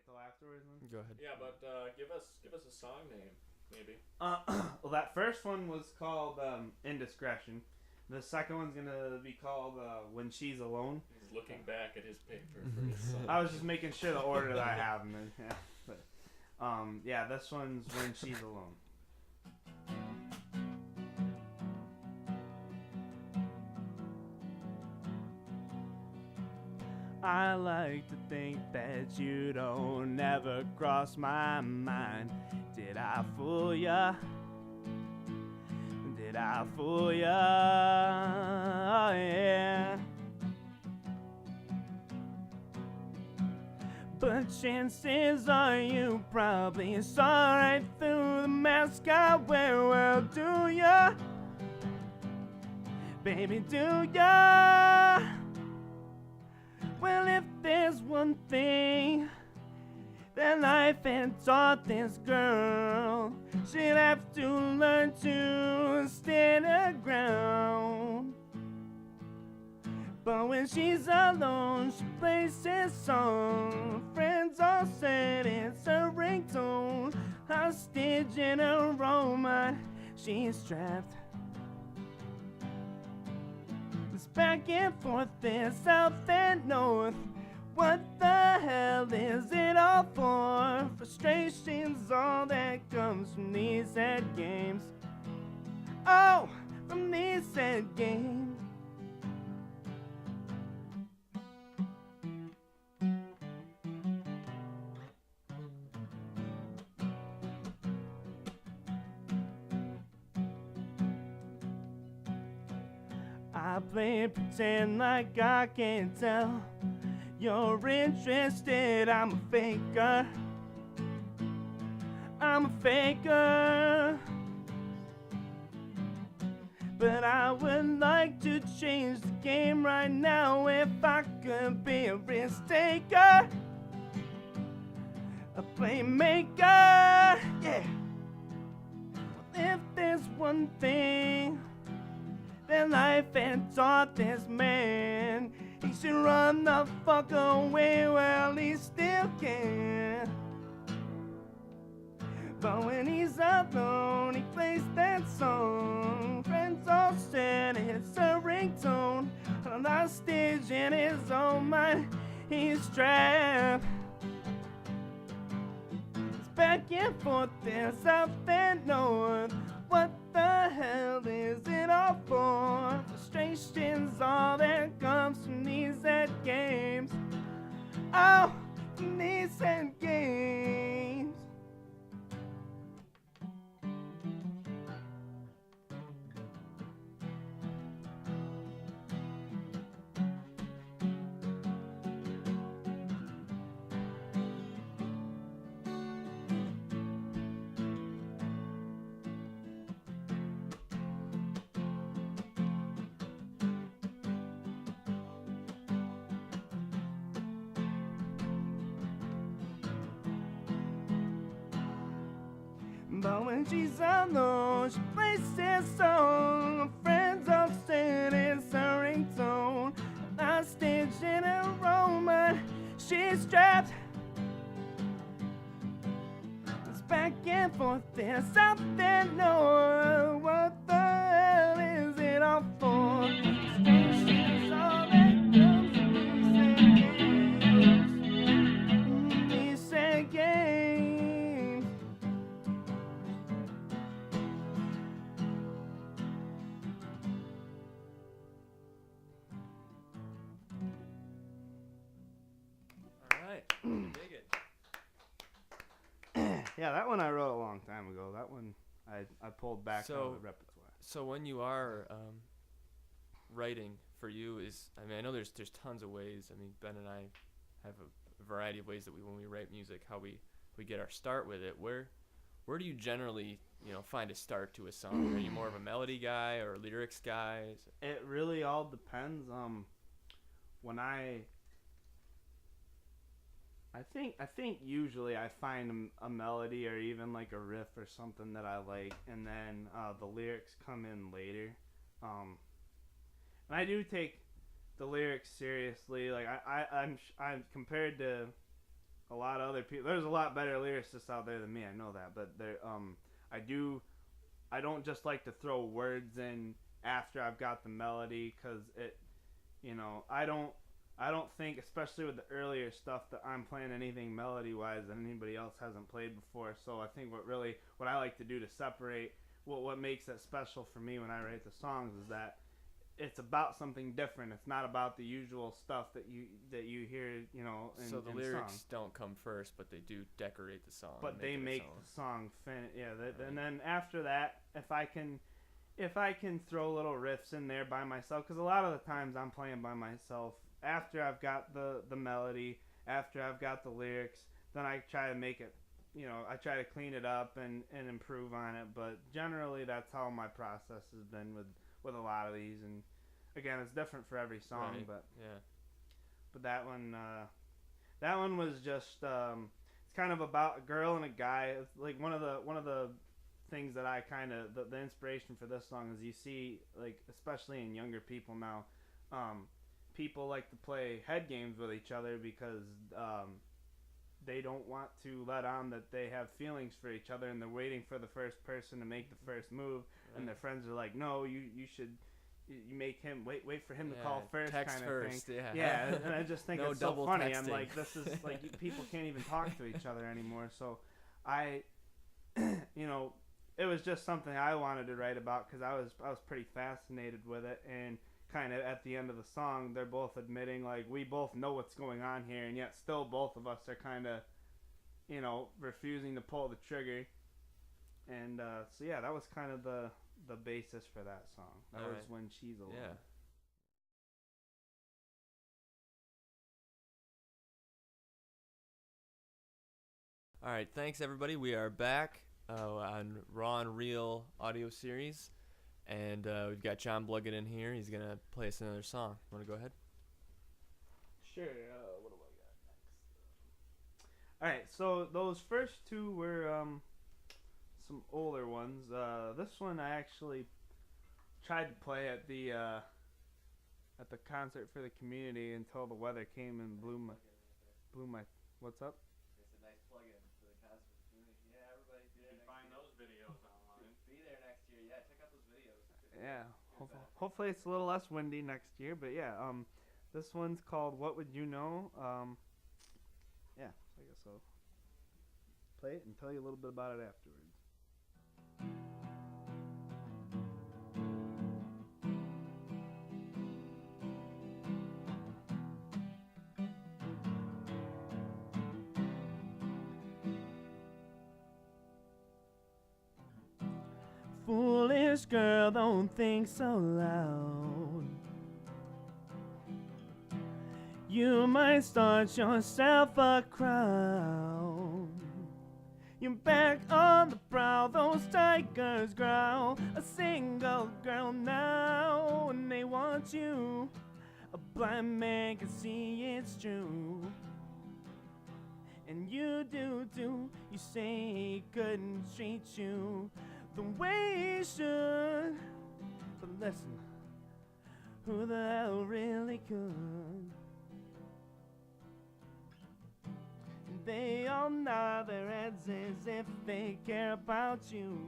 wait till afterwards then? Go ahead. Yeah, but give us a song name, maybe. Well, that first one was called Indiscretion. The second one's gonna be called When She's Alone. He's looking back at his paper for his song. I was just making sure the order that I have them in. Yeah, but yeah, this one's When She's Alone. I like to think that you don't ever cross my mind. Did I fool ya? Did I fool ya? Oh, yeah. But chances are you probably saw right through the mask I wear. Well, do ya? Baby, do ya? Well, if there's one thing that life had taught this girl, she'd have to learn to stand her ground. But when she's alone, she plays this song. Friends all said it's a ringtone. Hostage in her own mind, she's trapped. It's back and forth, there's south and north. What the hell is it all for? Frustration's all that comes from these sad games. Oh, from these sad games. I play pretend like I can't tell. You're interested, I'm a faker. I'm a faker. But I would like to change the game right now if I could be a risk taker. A playmaker, yeah. Well, if there's one thing that life had taught this man, he should run the fuck away. Well, he still can. But when he's alone, he plays that song. Friends all said it's a ringtone. On the stage in his own mind, he's trapped. It's back and forth, there's south and north. What the hell is it all for? Frustration's all that comes from these sad games. Oh, from these sad games. But when she's alone, she plays this song. Friends all said it's a ringtone. I stage in her own mind, she's trapped. It's back and forth, there's something north. What the hell is it all for? Station's all that comes from these sad games. All right. Dig it. Yeah, that one I wrote a long time ago. That one I pulled back out of the repertoire. So when you are writing for you, I mean, I know there's tons of ways. I mean, Ben and I have a variety of ways that when we write music, how we get our start with it. Where do you generally find a start to a song? Are you more of a melody guy or a lyrics guy? It really all depends. When I think usually I find a melody or even like a riff or something that I like, and then the lyrics come in later. And I do take the lyrics seriously. Like I'm compared to a lot of other people. There's a lot better lyricists out there than me. I know that, but I don't just like to throw words in after I've got the melody, because it, I don't think, especially with the earlier stuff, that I'm playing anything melody wise that anybody else hasn't played before. So I think what I like to do to separate what makes it special for me when I write the songs is that it's about something different. It's not about the usual stuff that you hear, in, so the in lyrics songs. don't come first, but they do decorate the song. But they make the the song and then after that, if I can throw little riffs in there by myself, because a lot of the times I'm playing by myself. After I've got the melody, after I've got the lyrics, then I try to make it, I try to clean it up and improve on it. But generally, that's how my process has been with a lot of these. And again, it's different for every song, right. but yeah. But that one was just it's kind of about a girl and a guy. It's like one of the things that I kind of the inspiration for this song is you see, like, especially in younger people now, people like to play head games with each other because they don't want to let on that they have feelings for each other, and they're waiting for the first person to make the first move, and their friends are like, no, you should. You make him wait for him to call first, text kind of first, thing. Yeah, and I just think no it's so double funny. texting. I'm like, this is like people can't even talk to each other anymore. So I, it was just something I wanted to write about because I was pretty fascinated with it. And kind of at the end of the song, they're both admitting, like, we both know what's going on here, and yet still both of us are kind of, refusing to pull the trigger. And so yeah, that was kind of the basis for that song. That All was right. When She's Alone. Yeah. All right, thanks everybody. We are back on Raw and Real audio series, and we've got John Bloodgood in here. He's gonna play us another song. Want to go ahead? Sure. What do I got next? All right. So those first two were some older ones. This one I actually tried to play at the concert for the community until the weather came and blew my. What's up? It's a nice plug-in for the concert community. Yeah, everybody. You can find those videos online. Be there next year. Yeah, check out those videos. Yeah. Hopefully it's a little less windy next year, but yeah. This one's called "What Would You Know." Yeah. So I guess I'll play it and tell you a little bit about it afterwards. Foolish girl, don't think so loud. You might start yourself a crowd. You're back on the prowl, those tigers growl. A single girl now, and they want you. A blind man can see it's true. And you do, you say he couldn't treat you the way he should. But listen, who the hell really could? They all nod their heads as if they care about you.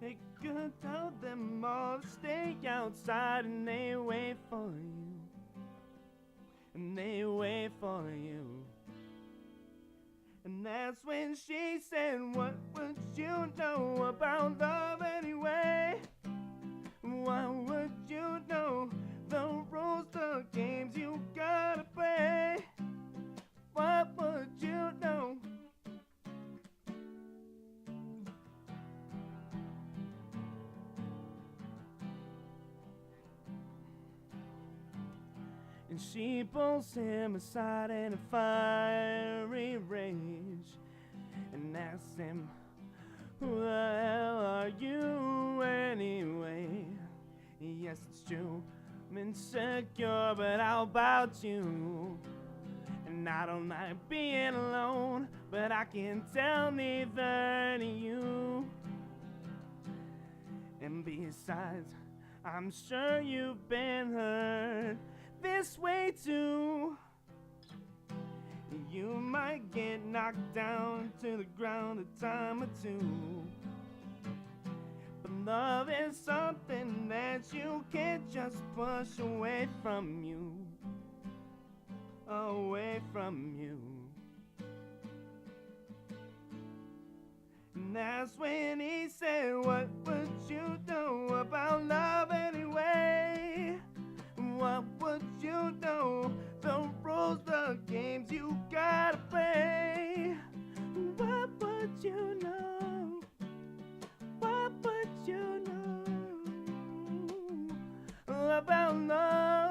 They could tell them all to stay outside, and they wait for you. And they wait for you. And that's when she said, what would you know about love anyway? What would you know? The rules, the games you gotta play. What would you know? And she pulls him aside in a fiery rage and asks him, who the hell are you anyway? Yes, it's true, I'm insecure, but how about you? And I don't like being alone, but I can tell neither do you. And besides, I'm sure you've been hurt this way too. You might get knocked down to the ground a time or two. But love is something that you can't just push away from you. Away from you. And that's when he said, what would you do about love anyway? What would you do? The rules, the games you gotta play. What would you know? What would you know about love?